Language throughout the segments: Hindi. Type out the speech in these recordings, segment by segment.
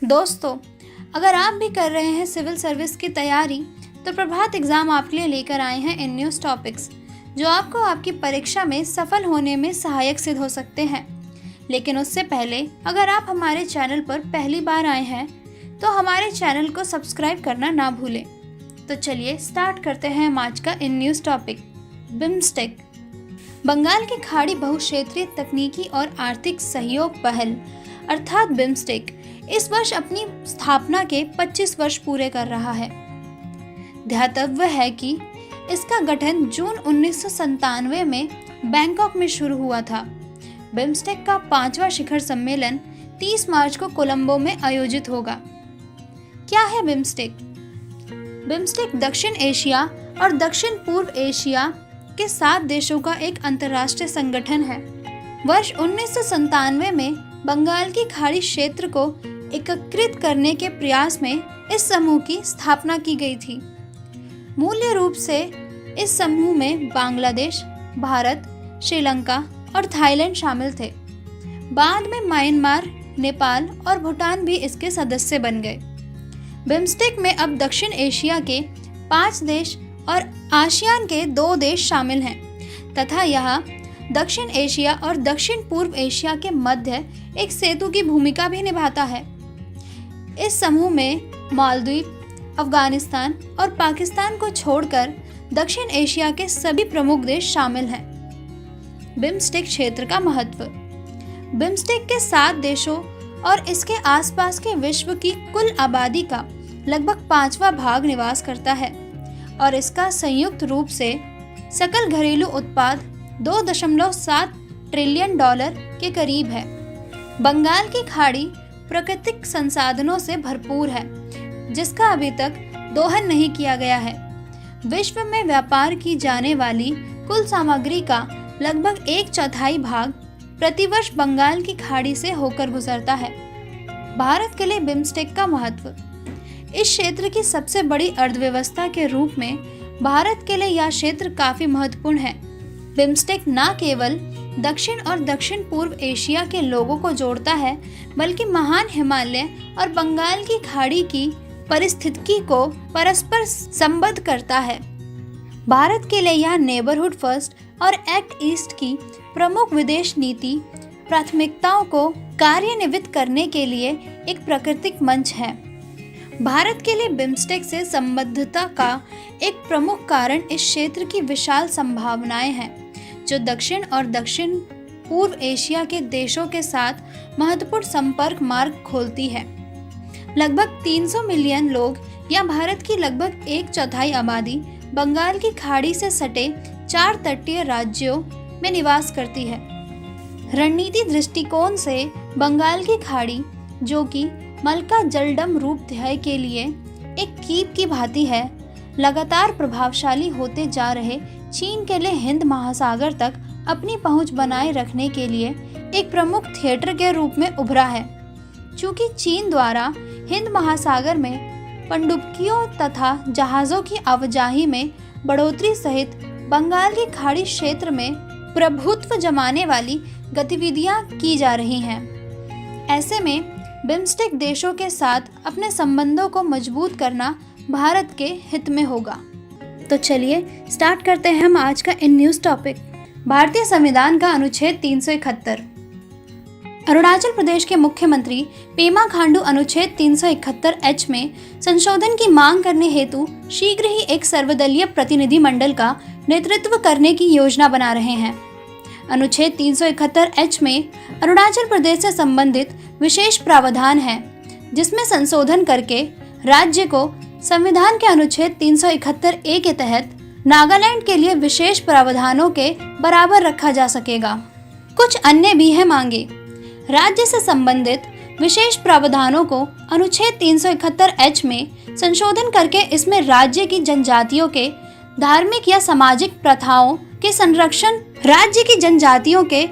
दोस्तों, अगर आप भी कर रहे हैं सिविल सर्विस की तैयारी तो प्रभात एग्जाम आपके लिए लेकर आए हैं इन न्यूज़ टॉपिक्स जो आपको आपकी परीक्षा में सफल होने में सहायक सिद्ध हो सकते हैं। लेकिन उससे पहले अगर आप हमारे चैनल पर पहली बार आए हैं तो हमारे चैनल को सब्सक्राइब करना ना भूलें। तो चलिए स्टार्ट करते हैं आज का in news topic. BIMSTEC Bengal की खाड़ी बहुक्षेत्रीय तकनीकी और आर्थिक सहयोग पहल अर्थात बिम्स्टेक इस वर्ष अपनी स्थापना के 25 वर्ष पूरे कर रहा है। ध्यातव्य है कि इसका गठन जून 1997 में बैंकॉक में शुरू हुआ था। बिम्स्टेक का 5वां शिखर सम्मेलन 30 मार्च को कोलंबो में आयोजित होगा। क्या है बिम्स्टेक? बिम्स्टेक दक्षिण एशिया और दक्षिण पूर्व एशिया के 7 देशों का एक अंतर्राष्ट्रीय संगठन है। वर्ष 1997 में बंगाल की खाड़ी क्षेत्र को एकीकृत करने के प्रयास में इस समूह की स्थापना की गई थी। मूल्य रूप से इस समूह में बांग्लादेश, भारत, श्रीलंका और थाईलैंड शामिल थे। बाद में म्यांमार, नेपाल और भूटान भी इसके सदस्य बन गए। बिम्स्टेक में अब दक्षिण एशिया के 5 देश और आसियान के 2 देश शामिल हैं तथा यह दक्षिण एशिया और दक्षिण पूर्व एशिया के मध्य एक सेतु की भूमिका भी निभाता है। इस समूह में मालदीव, अफगानिस्तान और पाकिस्तान को छोड़कर दक्षिण एशिया के सभी प्रमुख देश शामिल हैं। बिम्स्टेक क्षेत्र का महत्व। बिम्स्टेक के 7 देशों और इसके आसपास के विश्व की कुल आबादी का लगभग 5वां भाग निवास करता है और इसका संयुक्त रूप से सकल घरेलू उत्पाद $2.7 ट्रिलियन के करीब है। बंगाल की खाड़ी प्राकृतिक संसाधनों से भरपूर है जिसका अभी तक दोहन नहीं किया गया है। विश्व में व्यापार की जाने वाली कुल सामग्री का लगभग 1/4 भाग प्रतिवर्ष बंगाल की खाड़ी से होकर गुजरता है। भारत के लिए बिम्स्टेक का महत्व। इस क्षेत्र की सबसे बड़ी अर्थव्यवस्था के रूप में भारत के लिए यह क्षेत्र काफी महत्वपूर्ण है। बिम्स्टेक न केवल दक्षिण और दक्षिण पूर्व एशिया के लोगों को जोड़ता है बल्कि महान हिमालय और बंगाल की खाड़ी की परिस्थितिकी को परस्पर संबद्ध करता है। भारत के लिए यह नेबरहुड फर्स्ट और एक्ट ईस्ट की प्रमुख विदेश नीति प्राथमिकताओं को कार्यान्वित करने के लिए एक प्राकृतिक मंच है। भारत के लिए बिम्स्टेक से संबद्धता का एक प्रमुख कारण इस क्षेत्र की विशाल संभावनाएं हैं जो दक्षिण और दक्षिण पूर्व एशिया के देशों के साथ महत्वपूर्ण संपर्क मार्ग खोलती है। लगभग 300 मिलियन लोग या भारत की लगभग 1/4 आबादी बंगाल की खाड़ी से सटे 4 तटीय राज्यों में निवास करती है। रणनीति दृष्टिकोण से बंगाल की खाड़ी, जो कि मलका जलडम रूपध्याय के लिए एक कीप की भांति है, लगातार प्रभावशाली होते जा रहे चीन के लिए हिंद महासागर तक अपनी पहुंच बनाए रखने के लिए एक प्रमुख थिएटर के रूप में उभरा है। चूंकि चीन द्वारा हिंद महासागर में पनडुब्बियों तथा जहाज़ों की आवाजाही में बढ़ोतरी सहित बंगाल की खाड़ी क्षेत्र में प्रभुत्व जमाने वाली गतिविधियां की जा रही हैं। ऐसे में बिम्स्टेक देशों के साथ अपने संबंधों को मजबूत करना भारत के हित में होगा। तो चलिए स्टार्ट करते हैं हम आज का इन न्यूज़ टॉपिक। भारतीय संविधान का अनुच्छेद 371। अरुणाचल प्रदेश के मुख्यमंत्री पेमा खांडू अनुच्छेद 371H में संशोधन की मांग करने हेतु शीघ्र ही एक सर्वदलीय प्रतिनिधि मंडल का नेतृत्व करने की योजना बना रहे हैं। अनुच्छेद 371H में अरुणाचल प्रदेश से संबंधित विशेष प्रावधान है जिसमें संशोधन करके राज्य को संविधान के अनुच्छेद 371A के तहत नागालैंड के लिए विशेष प्रावधानों के बराबर रखा जा सकेगा। कुछ अन्य भी हैं मांगे। राज्य से संबंधित विशेष प्रावधानों को अनुच्छेद 371H में संशोधन करके इसमें राज्य की जनजातियों के धार्मिक या सामाजिक प्रथाओं के संरक्षण, राज्य की जनजातियों के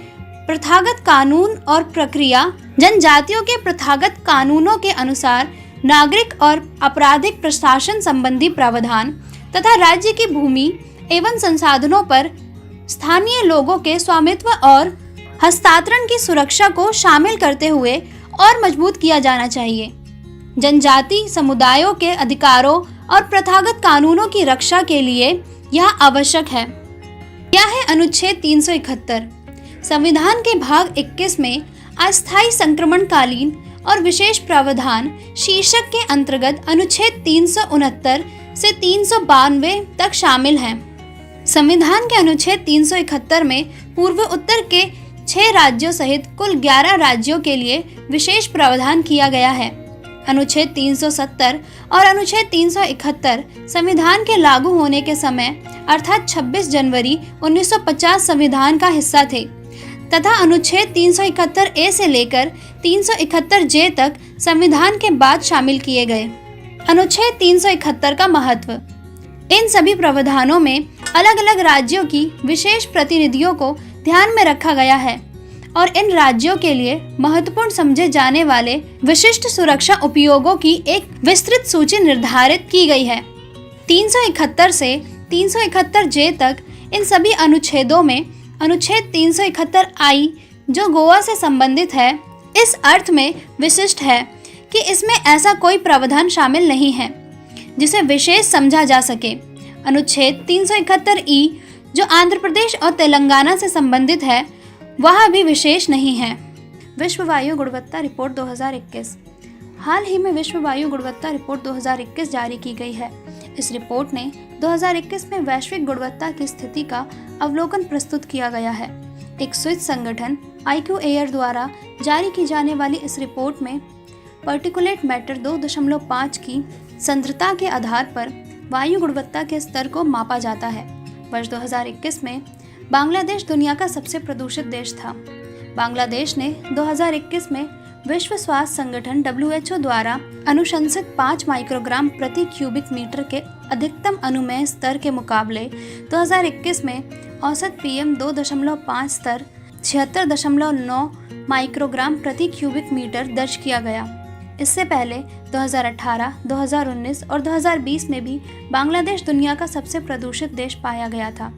प्रथागत कानून और प्रक्रिया, जनजातियों के प्रथागत कानूनों के अनुसार नागरिक और आपराधिक प्रशासन संबंधी प्रावधान तथा राज्य की भूमि एवं संसाधनों पर स्थानीय लोगों के स्वामित्व और हस्तांतरण की सुरक्षा को शामिल करते हुए और मजबूत किया जाना चाहिए। जनजाति समुदायों के अधिकारों और प्रथागत कानूनों की रक्षा के लिए यह आवश्यक है। क्या है अनुच्छेद 371? संविधान के भाग 21 में अस्थायी संक्रमणकालीन और विशेष प्रावधान शीर्षक के अंतर्गत अनुच्छेद 369 से 392 तक शामिल हैं। संविधान के अनुच्छेद 371 में पूर्व उत्तर के 6 राज्यों सहित कुल 11 राज्यों के लिए विशेष प्रावधान किया गया है। अनुच्छेद 370 और अनुच्छेद 371 संविधान के लागू होने के समय अर्थात 26 जनवरी 1950 संविधान का हिस्सा थे तथा अनुच्छेद 371 ए से लेकर 371 जे तक संविधान के बाद शामिल किए गए। अनुच्छेद 371 का महत्व। इन सभी प्रावधानों में अलग अलग राज्यों की विशेष प्रतिनिधियों को ध्यान में रखा गया है और इन राज्यों के लिए महत्वपूर्ण समझे जाने वाले विशिष्ट सुरक्षा उपयोगों की एक विस्तृत सूची निर्धारित की गई है। 371 से 371 जे तक इन सभी अनुच्छेदों में अनुच्छेद 371 आई जो गोवा से संबंधित है, इस अर्थ में विशिष्ट है कि इसमें ऐसा कोई प्रावधान शामिल नहीं है जिसे विशेष समझा जा सके। अनुच्छेद 371 ई जो आंध्र प्रदेश और तेलंगाना से संबंधित है, वह भी विशेष नहीं है। विश्व वायु गुणवत्ता रिपोर्ट 2021। हाल ही में विश्व वायु गुणवत्ता रिपोर्ट 2021 जारी की गई है। इस रिपोर्ट ने 2021 में वैश्विक गुणवत्ता की स्थिति का अवलोकन प्रस्तुत किया गया है। एक स्विस संगठन IQAir द्वारा जारी की जाने वाली इस रिपोर्ट में पार्टिकुलेट मैटर 2.5 की सांद्रता के आधार पर वायु गुणवत्ता के स्तर को मापा जाता है। वर्ष 2021 में बांग्लादेश दुनिया का सबसे प्रदूषित देश था। बांग्लादेश ने 2021 में विश्व स्वास्थ्य संगठन WHO द्वारा अनुशंसित 5 माइक्रोग्राम प्रति क्यूबिक मीटर के अधिकतम अनुमेय स्तर के मुकाबले 2021 में औसत PM 2.5 स्तर 76.9 माइक्रोग्राम प्रति क्यूबिक मीटर दर्ज किया गया। इससे पहले 2018, 2019 और 2020 में भी बांग्लादेश दुनिया का सबसे प्रदूषित देश पाया गया था।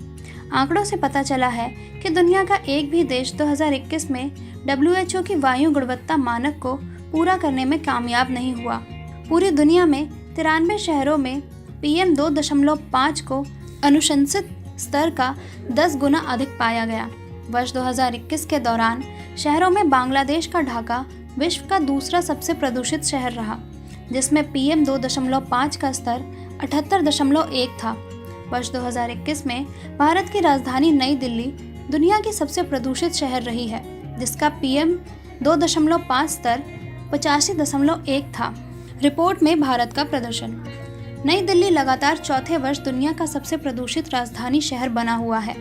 आंकड़ों से पता चला है कि दुनिया का एक भी देश 2021 में WHO की वायु गुणवत्ता मानक को पूरा करने में कामयाब नहीं हुआ। पूरी दुनिया में 93 शहरों में PM 2.5 को अनुशंसित स्तर का 10 गुना अधिक पाया गया। वर्ष 2021 के दौरान शहरों में बांग्लादेश का ढाका विश्व का दूसरा सबसे प्रदूषित शहर रहा, जिसमें PM 2.5 का स्तर 78.1 था। वर्ष 2021 में भारत की राजधानी नई दिल्ली दुनिया की सबसे प्रदूषित शहर रही है, जिसका PM 2.5 स्तर 85.1 था। रिपोर्ट में भारत का प्रदर्शन। नई दिल्ली लगातार चौथे वर्ष दुनिया का सबसे प्रदूषित राजधानी शहर बना हुआ है।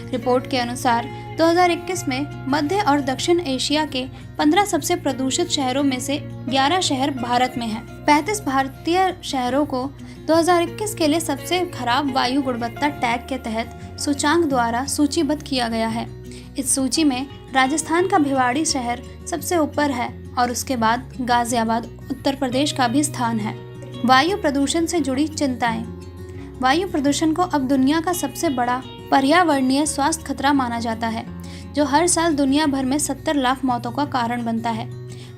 रिपोर्ट के अनुसार 2021 में मध्य और दक्षिण एशिया के 15 सबसे प्रदूषित शहरों में से 11 शहर भारत में हैं। 35 भारतीय शहरों को 2021 के लिए सबसे खराब वायु गुणवत्ता टैग के तहत सूचांक द्वारा सूचीबद्ध किया गया है। इस सूची में राजस्थान का भिवाड़ी शहर सबसे ऊपर है और उसके बाद गाजियाबाद उत्तर प्रदेश का भी स्थान है। वायु प्रदूषण से जुड़ी चिंताएं। वायु प्रदूषण को अब दुनिया का सबसे बड़ा पर्यावरणीय स्वास्थ्य खतरा माना जाता है, जो हर साल दुनिया भर में 70 लाख मौतों का कारण बनता है।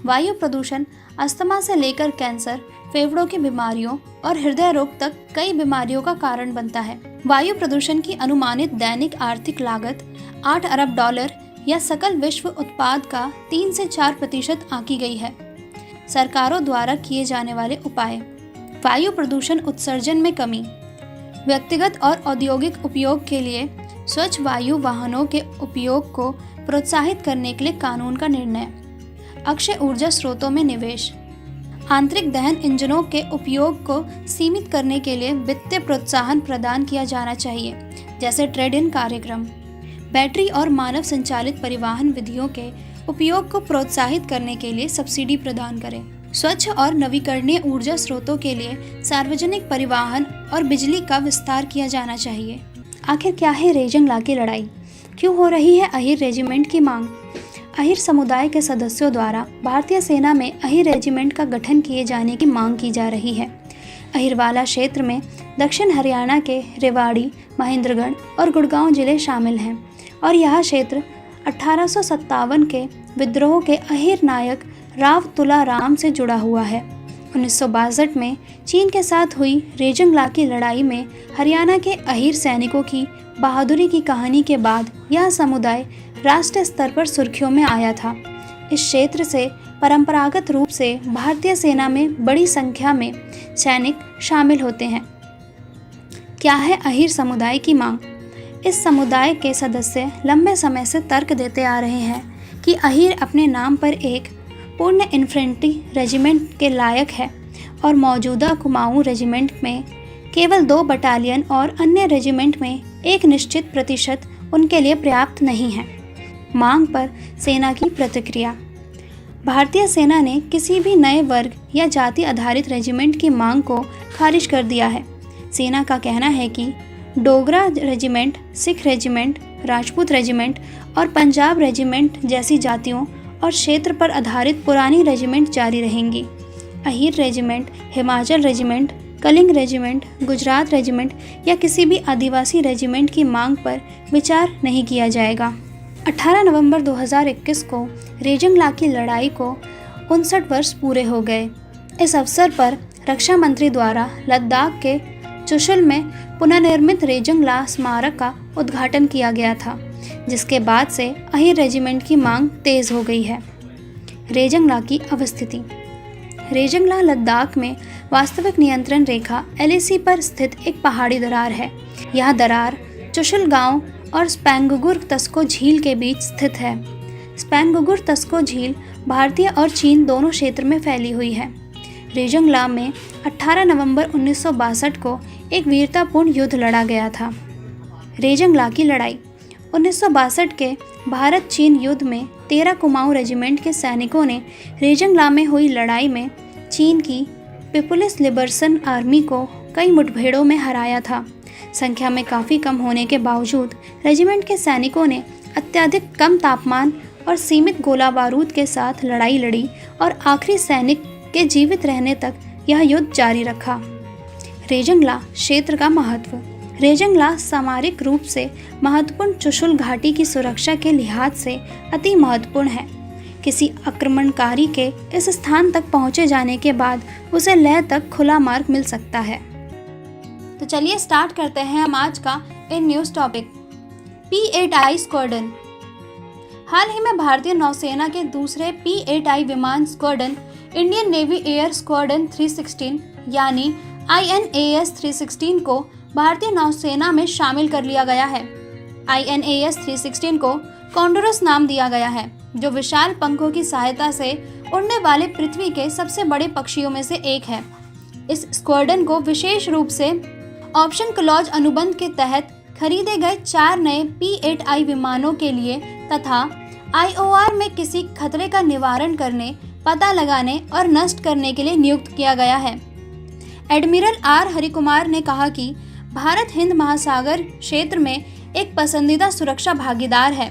वायु प्रदूषण अस्थमा से लेकर कैंसर, फेफड़ों की बीमारियों और हृदय रोग तक कई बीमारियों का कारण बनता है। वायु प्रदूषण की अनुमानित दैनिक आर्थिक लागत $8 अरब या सकल विश्व उत्पाद का 3 से 4% आंकी गई है। सरकारों द्वारा किए जाने वाले उपाय। वायु प्रदूषण उत्सर्जन में कमी। व्यक्तिगत और औद्योगिक उपयोग के लिए स्वच्छ वायु वाहनों के उपयोग को प्रोत्साहित करने के लिए कानून का निर्णय। अक्षय ऊर्जा स्रोतों में निवेश। आंतरिक दहन इंजनों के उपयोग को सीमित करने के लिए वित्तीय प्रोत्साहन प्रदान किया जाना चाहिए, जैसे ट्रेड इन कार्यक्रम। बैटरी और मानव संचालित परिवहन विधियों के उपयोग को प्रोत्साहित करने के लिए सब्सिडी प्रदान करें। स्वच्छ और नवीकरणीय ऊर्जा स्रोतों के लिए सार्वजनिक परिवहन और बिजली का विस्तार किया जाना चाहिए। आखिर क्या है रेजंग ला की लड़ाई? क्यों हो रही है अहिर रेजिमेंट की मांग? अहिर समुदाय के सदस्यों द्वारा भारतीय सेना में अहिर रेजिमेंट का गठन किए जाने की मांग की जा रही है। अहिरवाला क्षेत्र में दक्षिण हरियाणा के रेवाड़ी, महेंद्रगढ़ और गुड़गांव जिले शामिल हैं और यह क्षेत्र 1857 के विद्रोह के अहिर नायक राव तुला राम से जुड़ा हुआ है। 1962 में चीन के साथ हुई रेजंगला की लड़ाई में हरियाणा के अहीर सैनिकों की बहादुरी की कहानी के बाद यह समुदाय राष्ट्रीय स्तर पर सुर्खियों में आया था। इस क्षेत्र से परंपरागत रूप से भारतीय सेना में बड़ी संख्या में सैनिक शामिल होते हैं। क्या है अहीर समुदाय की मांग? इस समुदाय के सदस्य लंबे समय से तर्क देते आ रहे हैं कि अहीर अपने नाम पर एक पूर्ण इन्फेंट्री रेजिमेंट के लायक है और मौजूदा कुमाऊं रेजिमेंट में केवल 2 बटालियन और अन्य रेजिमेंट में एक निश्चित प्रतिशत उनके लिए पर्याप्त नहीं है। मांग पर सेना की प्रतिक्रिया। भारतीय सेना ने किसी भी नए वर्ग या जाति आधारित रेजिमेंट की मांग को खारिज कर दिया है। सेना का कहना है कि Dogra regiment, Sikh regiment, Rajput regiment और पंजाब रेजिमेंट जैसी जातियों और क्षेत्र पर आधारित पुरानी रेजिमेंट जारी रहेंगी। Ahir regiment, Himachal regiment, Kalinga regiment, Gujarat regiment या किसी भी आदिवासी रेजिमेंट की मांग पर विचार नहीं किया जाएगा। 18 नवंबर 2021 को रेजंगला की लड़ाई को 59 वर्ष पूरे हो गए। इस अवसर पर रक्षा मंत्री द्वारा लद्दाख के चुशुल में पुनर्निर्मित रेजंगला स्मारक का उद्घाटन किया गया था, जिसके बाद से अहीर रेजिमेंट की मांग तेज हो गई है। रेजंगला की अवस्थिति। रेजंगला लद्दाख में वास्तविक नियंत्रण रेखा LAC पर स्थित एक पहाड़ी दरार है। यह दरार चुशुल गांव और स्पैंगुगुर तस्को झील के बीच स्थित है। स्पैंगुगुर तस्को झील भारतीय और चीन दोनों क्षेत्र में फैली हुई है। रेजंगला में 18 नवंबर 1962 को एक वीरतापूर्ण युद्ध लड़ा गया था। रेजंगला की लड़ाई। 1962 के भारत चीन युद्ध में 13 कुमाऊं रेजिमेंट के सैनिकों ने रेजंगला में हुई लड़ाई में चीन की पीपुल्स लिबरेशन आर्मी को कई मुठभेड़ों में हराया था। संख्या में काफ़ी कम होने के बावजूद रेजिमेंट के सैनिकों ने अत्यधिक कम तापमान और सीमित गोला बारूद के साथ लड़ाई लड़ी और आखिरी सैनिक के जीवित रहने तक यह युद्ध जारी रखा। रेजंगला क्षेत्र का महत्व। रेजंगला सामरिक रूप से महत्वपूर्ण चुशुल घाटी की सुरक्षा के लिहाज से अति महत्वपूर्ण है। किसी आक्रमणकारी के इस स्थान तक पहुंचे जाने के बाद उसे लेह तक खुला मार्ग मिल सकता है। तो चलिए स्टार्ट करते हैं हम आज का in news topic. P-8I squadron. हाल ही में भारतीय नौसेना के दूसरे P-8I विमान squadron Indian Navy air squadron 316 यानी INAS 316 को भारतीय नौसेना में शामिल कर लिया गया है। INAS 316 को कॉन्डोरस नाम दिया गया है, जो विशाल पंखों की सहायता से उड़ने वाले पृथ्वी के सबसे बड़े पक्षियों में से एक है। इस स्क्वाड्रन को विशेष रूप से ऑप्शन क्लॉज अनुबंध के तहत खरीदे गए 4 नए P-8I विमानों के लिए तथा IOR में किसी खतरे का निवारण करने, पता लगाने और नष्ट करने के लिए नियुक्त किया गया है। एडमिरल R हरिकुमार ने कहा कि भारत हिंद महासागर क्षेत्र में एक पसंदीदा सुरक्षा भागीदार है,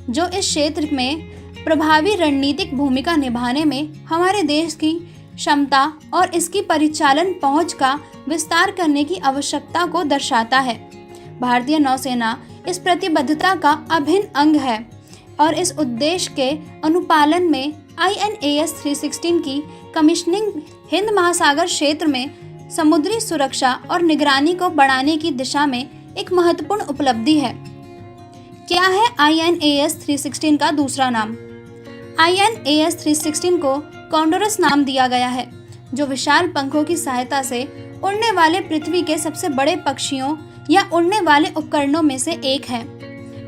जो इस क्षेत्र में प्रभावी रणनीतिक भूमिका निभाने में हमारे देश की क्षमता और इसकी परिचालन पहुंच का विस्तार करने की आवश्यकता को दर्शाता है। भारतीय नौसेना इस प्रतिबद्धता का अभिन्न अंग है और इस उद्देश्य के अनुपालन में INAS 316 की कमीशनिंग हिंद महासागर क्षेत्र में समुद्री सुरक्षा और निगरानी को बढ़ाने की दिशा में एक महत्वपूर्ण उपलब्धि है। क्या है INAS 316 का दूसरा नाम? INAS 316 को कॉन्डोरस नाम दिया गया है, जो विशाल पंखों की सहायता से उड़ने वाले पृथ्वी के सबसे बड़े पक्षियों या उड़ने वाले उपकरणों में से एक है।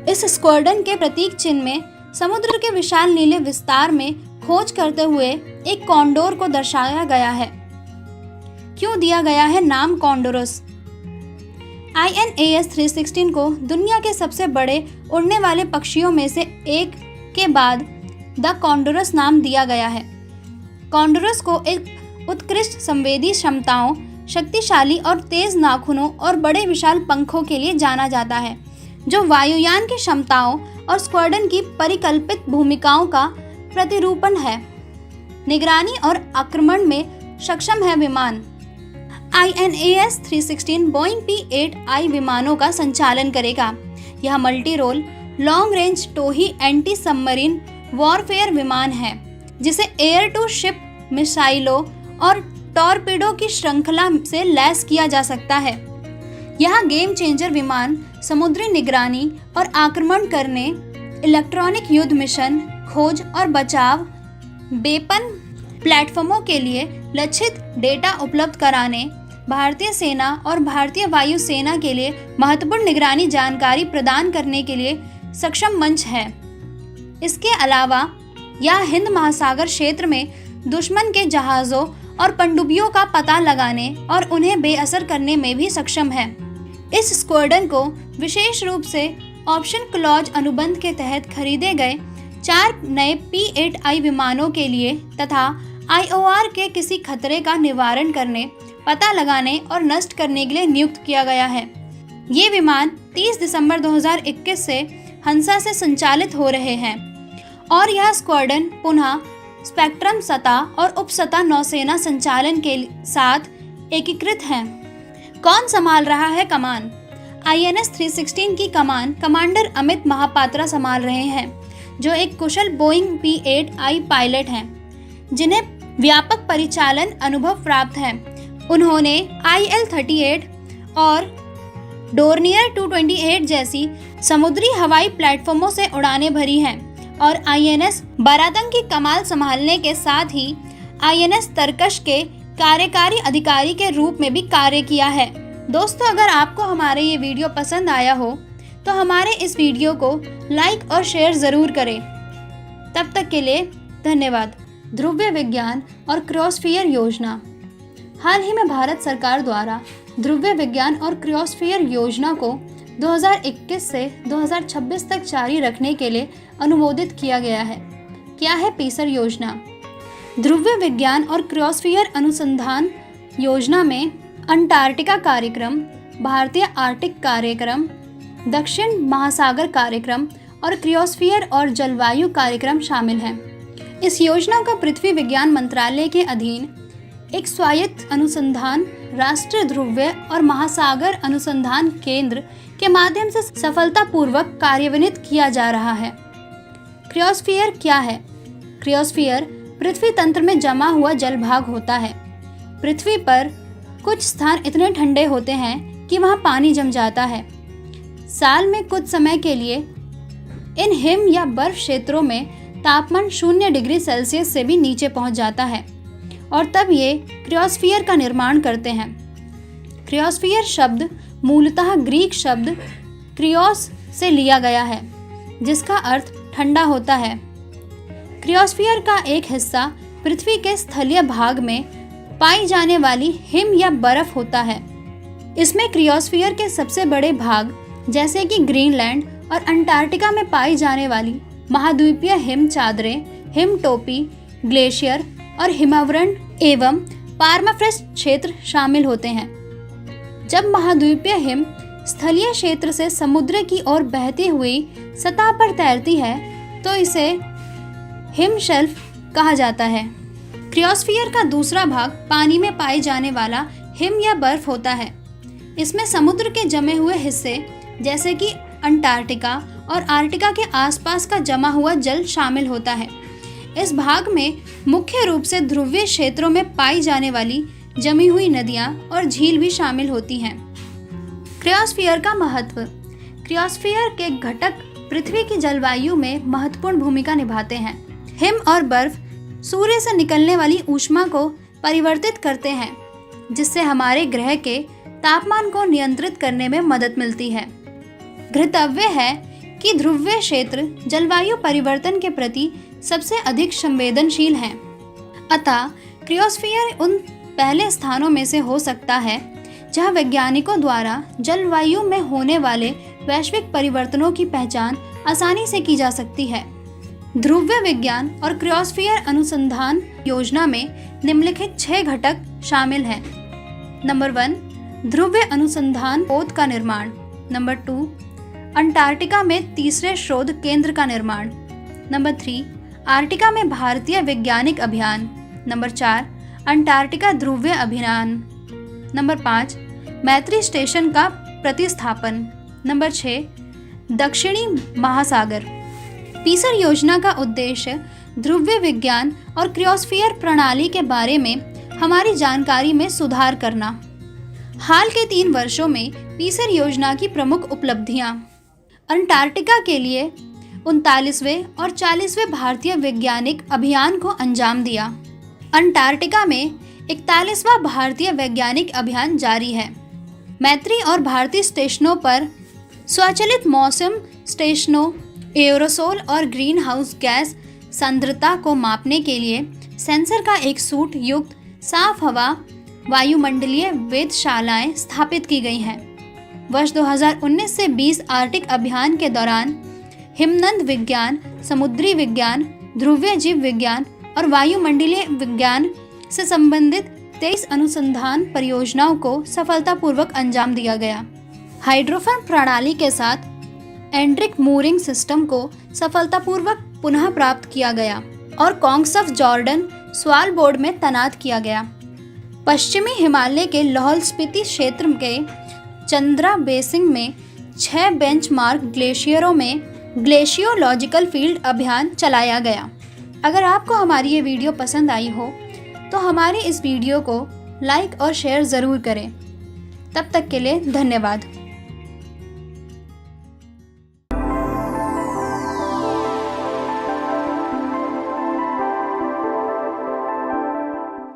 इस स्क्वाड्रन के प्रतीक चिन्ह में समुद्र के विशाल नीले विस्तार में खोज करते हुए एक कॉन्डोर को दर्शाया गया है। क्यों दिया गया है नाम कॉन्डोरस? INAS 316 को दुनिया के सबसे बड़े उड़ने वाले पक्षियों में से एक के बाद द कॉन्डोरस नाम दिया गया है। कॉन्डोरस को एक उत्कृष्ट संवेदी क्षमताओं, शक्तिशाली और तेज नाखूनों और बड़े विशाल पंखों के लिए जाना जाता है, जो वायुयान की क्षमताओं और स्क्वाड्रन की परिकल्पित भूमिकाओं का प्रतिरूपण है। निगरानी और आक्रमण में सक्षम है विमान। INAS 316 बोइंग P-8I विमानों का संचालन करेगा। यह मल्टी रोल लॉन्ग रेंज टोही एंटी सबमरीन वॉरफेयर विमान है, जिसे एयर टू शिप मिसाइलों और टॉरपीडो की श्रृंखला से लैस किया जा सकता है। यह गेम चेंजर विमान समुद्री निगरानी और आक्रमण करने, इलेक्ट्रॉनिक युद्ध मिशन, खोज और बचाव, वेपन प्लेटफॉर्मों के लिए लक्षित डेटा उपलब्ध कराने, भारतीय सेना और भारतीय वायुसेना के लिए महत्वपूर्ण निगरानी जानकारी प्रदान करने के लिए सक्षम मंच है। इसके अलावा यह हिंद महासागर क्षेत्र में दुश्मन के जहाज़ों और पनडुब्बियों का पता लगाने और उन्हें बेअसर करने में भी सक्षम है। इस स्क्वाड्रन को विशेष रूप से ऑप्शन क्लॉज अनुबंध के तहत खरीदे गए 4 नए P-8I विमानों के लिए तथा IOR के किसी खतरे का निवारण करने, पता लगाने और नष्ट करने के लिए नियुक्त किया गया है। ये विमान 30 दिसंबर 2021 से हंसा से संचालित हो रहे हैं और यह स्क्वाड्रन पुनः स्पेक्ट्रम सतह और उप सतह नौसेना संचालन के साथ एकीकृत है। कौन संभाल रहा है कमान? INS 316 की कमान कमांडर अमित महापात्रा संभाल रहे हैं, जो एक कुशल बोइंग P-8I पायलट हैं, जिन्हें व्यापक परिचालन अनुभव प्राप्त है। उन्होंने IL-38 और डोर्नियर 228 जैसी समुद्री हवाई प्लेटफॉर्मों से उड़ानें भरी हैं और INS बारातंग की कमान संभालने के साथ ही INS तरकश के कार्यकारी अधिकारी के रूप में भी कार्य किया है। दोस्तों, अगर आपको हमारे ये वीडियो पसंद आया हो तो हमारे इस वीडियो को लाइक और शेयर ज़रूर करें। तब तक के लिए धन्यवाद। ध्रुवीय विज्ञान और क्रायोस्फीयर योजना। हाल ही में भारत सरकार द्वारा ध्रुवीय विज्ञान और क्रायोस्फीयर योजना को 2021 से 2026 तक जारी रखने के लिए अनुमोदित किया गया है। क्या है पीसर योजना? ध्रुवीय विज्ञान और क्रायोस्फीयर अनुसंधान योजना में अंटार्कटिका कार्यक्रम, भारतीय आर्कटिक कार्यक्रम, दक्षिण महासागर कार्यक्रम और क्रायोस्फीयर और जलवायु कार्यक्रम शामिल हैं। इस योजना को पृथ्वी विज्ञान मंत्रालय के अधीन एक स्वायत्त अनुसंधान राष्ट्रीय ध्रुवीय और महासागर अनुसंधान केंद्र के माध्यम से सफलतापूर्वक कार्यान्वित किया जा रहा है। क्रायोस्फीयर क्या है? क्रायोस्फीयर पृथ्वी तंत्र में जमा हुआ जलभाग होता है। पृथ्वी पर कुछ स्थान इतने ठंडे होते हैं कि वहां पानी जम जाता है। साल में कुछ समय के लिए इन हिम या बर्फ क्षेत्रों में तापमान 0 डिग्री सेल्सियस से भी नीचे पहुंच जाता है और तब ये क्रायोस्फीयर का निर्माण करते हैं। क्रायोस्फीयर शब्द मूलतः ग्रीक शब्द क्रियोस से लिया गया है, जिसका अर्थ ठंडा होता है। क्रायोस्फीयर का एक हिस्सा पृथ्वी के स्थलीय भाग में पाई जाने वाली हिम या बर्फ होता है। इसमें क्रायोस्फीयर के सबसे बड़े भाग जैसे कि ग्रीनलैंड और अंटार्कटिका में पाई जाने वाली महाद्वीपीय हिम चादरें, हिम टोपी, ग्लेशियर और हिमावरण एवं पार्माफ्रॉस्ट क्षेत्र शामिल होते हैं। जब महाद्वीपीय हिम स्थलीय क्षेत्र से समुद्र की ओर बहती हुई सतह पर तैरती है तो इसे हिम शेल्फ कहा जाता है। क्रायोस्फीयर का दूसरा भाग पानी में पाए जाने वाला हिम या बर्फ होता है। इसमें समुद्र के जमे हुए हिस्से जैसे कि अंटार्कटिका और आर्कटिका के आसपास का जमा हुआ जल शामिल होता है। इस भाग में मुख्य रूप से ध्रुवीय क्षेत्रों में पाई जाने वाली जमी हुई नदियां और झील भी शामिल होती हैं। क्रायोस्फीयर का महत्व। क्रायोस्फीयर के घटक पृथ्वी की जलवायु में महत्वपूर्ण भूमिका निभाते हैं। हिम और बर्फ सूर्य से निकलने वाली ऊष्मा को परिवर्तित करते हैं, जिससे हमारे ग्रह के तापमान को नियंत्रित करने में मदद मिलती है। धृतव्य है कि ध्रुवीय क्षेत्र जलवायु परिवर्तन के प्रति सबसे अधिक संवेदनशील हैं। अतः क्रायोस्फीयर उन पहले स्थानों में से हो सकता है जहां वैज्ञानिकों द्वारा जलवायु में होने वाले वैश्विक परिवर्तनों की पहचान आसानी से की जा सकती है। ध्रुवीय विज्ञान और क्रायोस्फीयर अनुसंधान योजना में निम्नलिखित 6 घटक शामिल हैं। नंबर 1, ध्रुवीय अनुसंधान पोत का निर्माण। नंबर 2, अंटार्कटिका में तीसरे शोध केंद्र का निर्माण। नंबर 3, आर्कटिका में भारतीय वैज्ञानिक अभियान। नंबर 4, अंटार्कटिका ध्रुवीय अभियान। नंबर 5, मैत्री स्टेशन का प्रतिस्थापन। नंबर 6, दक्षिणी महासागर। पीसर योजना का उद्देश्य ध्रुवीय विज्ञान और क्रायोस्फीयर प्रणाली के बारे में हमारी जानकारी में सुधार करना। हाल के 3 वर्षों में पीसर योजना की प्रमुख उपलब्धियां। अंटार्कटिका के लिए 39वें और 40वें भारतीय वैज्ञानिक अभियान को अंजाम दिया। अंटार्कटिका में 41वां भारतीय वैज्ञानिक अभियान जारी है। मैत्री और भारतीय स्टेशनों पर स्वचालित मौसम स्टेशनों, एरोसोल और ग्रीन हाउस गैस सांद्रता को मापने के लिए सेंसर का एक सूट युक्त साफ हवा वायुमंडलीय वेधशालाएं स्थापित की गई हैं। वर्ष 2019 से 20 आर्कटिक अभियान के दौरान हिमनद विज्ञान, समुद्री विज्ञान, ध्रुवीय जीव विज्ञान और वायुमंडलीय विज्ञान से संबंधित 23 अनुसंधान परियोजनाओं को सफलतापूर्वक अंजाम दिया गया। हाइड्रोफोन प्रणाली के साथ एंड्रिक मूरिंग सिस्टम को सफलतापूर्वक पुनः प्राप्त किया गया और कॉन्ग्स ऑफ जॉर्डन स्वालबोर्ड में तैनात किया गया। पश्चिमी हिमालय के लाहौल स्पीति क्षेत्र के चंद्रा बेसिन में 6 बेंचमार्क ग्लेशियरों में ग्लेशियोलॉजिकल फील्ड अभियान चलाया गया। अगर आपको हमारी ये वीडियो पसंद आई हो तो हमारे इस वीडियो को लाइक और शेयर ज़रूर करें। तब तक के लिए धन्यवाद।